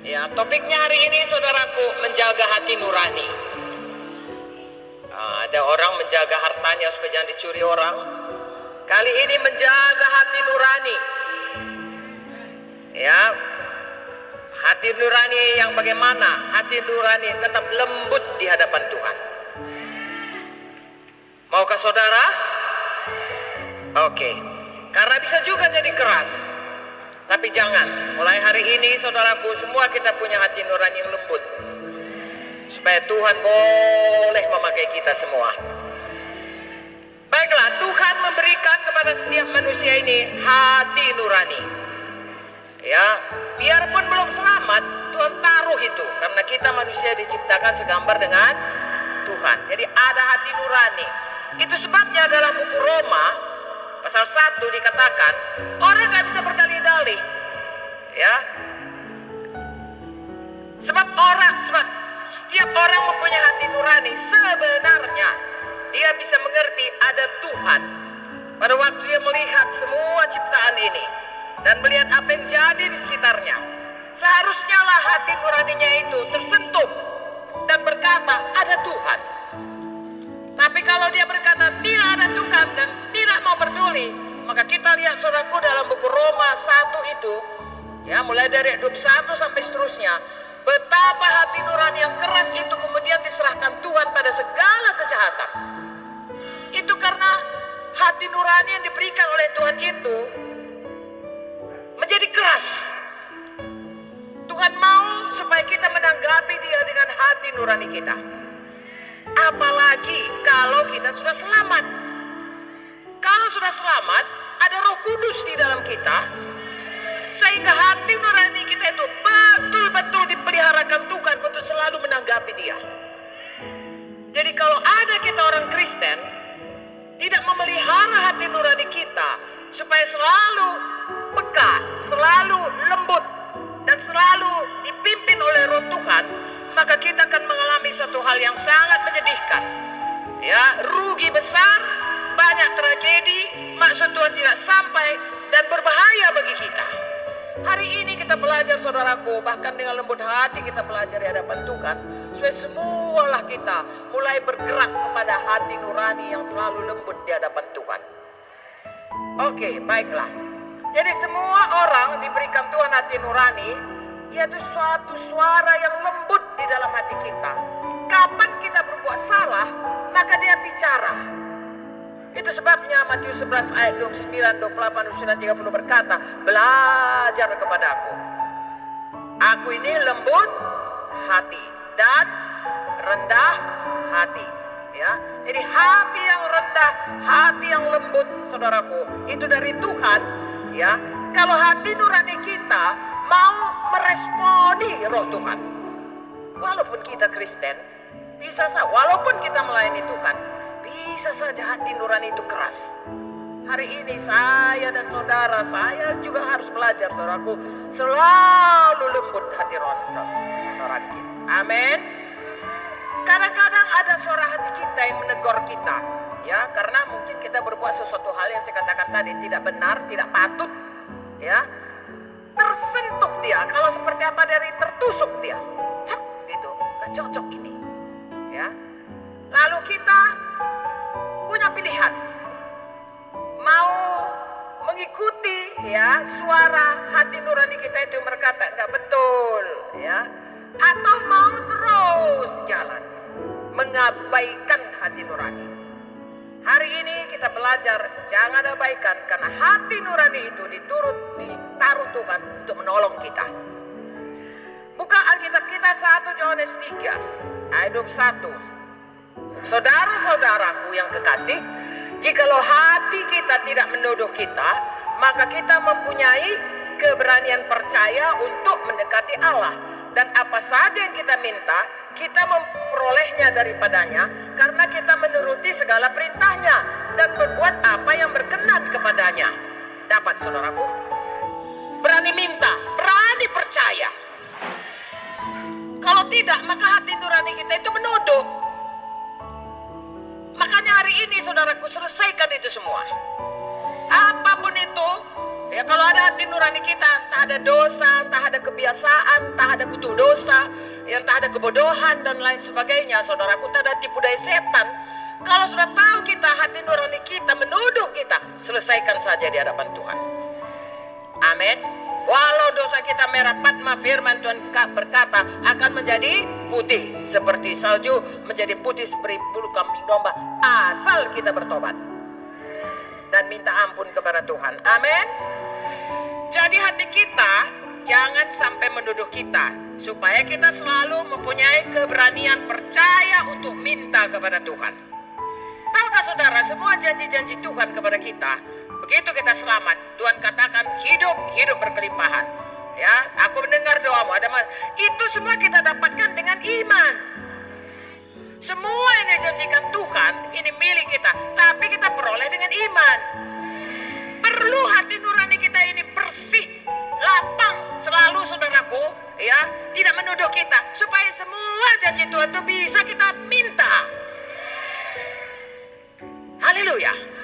Ya, topiknya hari ini saudaraku, menjaga hati nurani. Ada orang menjaga hartanya supaya jangan dicuri orang. Kali ini menjaga hati nurani. Ya, hati nurani yang bagaimana? Hati nurani tetap lembut di hadapan Tuhan. Maukah saudara? Oke. Karena bisa juga jadi keras. Tapi jangan, mulai hari ini saudaraku, semua kita punya hati nurani yang lembut. Supaya Tuhan boleh memakai kita semua. Baiklah, Tuhan memberikan kepada setiap manusia ini hati nurani. Ya, biarpun belum selamat, Tuhan taruh itu. Karena kita manusia diciptakan segambar dengan Tuhan. Jadi ada hati nurani. Itu sebabnya dalam buku Roma Pasal 1 dikatakan orang gak bisa berdalih-dalih, ya. Sebab setiap orang mempunyai hati nurani. Sebenarnya dia bisa mengerti ada Tuhan pada waktu dia melihat semua ciptaan ini dan melihat apa yang jadi di sekitarnya. Seharusnya lah hati nuraninya itu tersentuh dan berkata ada Tuhan. Tapi kalau dia berkata tidak ada Tuhan dan tidak mau peduli, maka kita lihat saudaraku dalam buku Roma 1 itu, ya, mulai dari 21 sampai seterusnya, betapa hati nurani yang keras itu kemudian diserahkan Tuhan pada segala kejahatan. Itu karena hati nurani yang diberikan oleh Tuhan itu menjadi keras. Tuhan mau supaya kita menanggapi dia dengan hati nurani kita. Apalagi kalau kita sudah selamat. Kalau sudah selamat, ada Roh Kudus di dalam kita, sehingga hati nurani kita itu betul-betul dipeliharakan Tuhan untuk selalu menanggapi dia. Jadi kalau ada kita orang Kristen tidak memelihara hati nurani kita supaya selalu peka, selalu lembut, dan selalu dipimpin oleh Roh Tuhan, maka kita akan mengalami satu hal yang sangat menyedihkan. Ya, rugi besar, banyak tragedi, maksud Tuhan tidak sampai, dan berbahaya bagi kita. Hari ini kita belajar saudaraku, bahkan dengan lembut hati kita belajar di hadapan Tuhan, supaya semualah kita mulai bergerak kepada hati nurani yang selalu lembut di hadapan Tuhan. Oke, baiklah. Jadi semua orang diberikan Tuhan hati nurani, yaitu suatu suara yang lembut di dalam hati kita. Kapan kita berbuat salah, maka dia bicara. Itu sebabnya Matius 11 ayat 29, 28, 29, 30 berkata, belajar kepadaku. Aku ini lembut hati dan rendah hati. Ya, jadi hati yang rendah, hati yang lembut, saudaraku, itu dari Tuhan. Ya, kalau hati nurani kita mau meresponi Roh Tuhan, walaupun kita Kristen, bisa saja, walaupun kita melayani Tuhan, bisa saja hati nurani itu keras. Hari ini saya dan saudara, saya juga harus belajar, saudaraku, selalu lembut hati nurani. Amin. Kadang-kadang ada suara hati kita yang menegur kita, ya, karena mungkin kita berbuat sesuatu hal yang saya katakan tadi tidak benar, tidak patut, ya. Tersentuh dia, kalau seperti apa dari tertusuk dia, cep, gitu, gak cocok ini, ya. Lalu kita punya pilihan, mau mengikuti, ya, suara hati nurani kita itu berkata nggak betul, ya, atau mau terus jalan mengabaikan hati nurani. Hari ini kita belajar jangan abaikan, karena hati nurani itu ditaruh Tuhan untuk menolong kita. Buka Alkitab kita 1 Yohanes 3 ayat 21. Saudara-saudaraku yang kekasih, jikalau hati kita tidak menuduh kita, maka kita mempunyai keberanian percaya untuk mendekati Allah. Dan apa saja yang kita minta, kita memperolehnya daripadanya, karena kita menuruti segala perintahnya dan berbuat apa yang berkenan kepadanya. Dapat, saudaraku? Berani minta, berani percaya. Kalau tidak, maka hati nurani kita itu menuduh. Makanya hari ini, saudaraku, selesaikan itu semua. Apapun itu, Ya, kalau ada hati nurani kita, entah ada dosa, entah ada kebiasaan, entah ada kutuk dosa, entah ada kebodohan dan lain sebagainya, saudaraku, entah ada tipu daya setan. Kalau sudah tahu kita, hati nurani kita menuduh kita, selesaikan saja di hadapan Tuhan. Amin. Walau dosa kita merah patma, firman Tuhan berkata akan menjadi putih seperti salju, menjadi putih seperti bulu kambing domba, asal kita bertobat dan minta ampun kepada Tuhan. Amin. Jadi hati kita jangan sampai menuduh kita, supaya kita selalu mempunyai keberanian percaya untuk minta kepada Tuhan. Tahukah saudara, semua janji-janji Tuhan kepada kita, begitu kita selamat, Tuhan katakan hidup berkelimpahan. Ya, aku mendengar doamu. Itu semua kita dapatkan dengan iman. Semua yang dijanjikan Tuhan ini milik kita, tapi kita peroleh dengan iman. Perlu hati nurani kita ini bersih, lapang selalu, saudaraku, ya, tidak menuduh kita, supaya semua janji Tuhan itu bisa kita minta. Haleluya.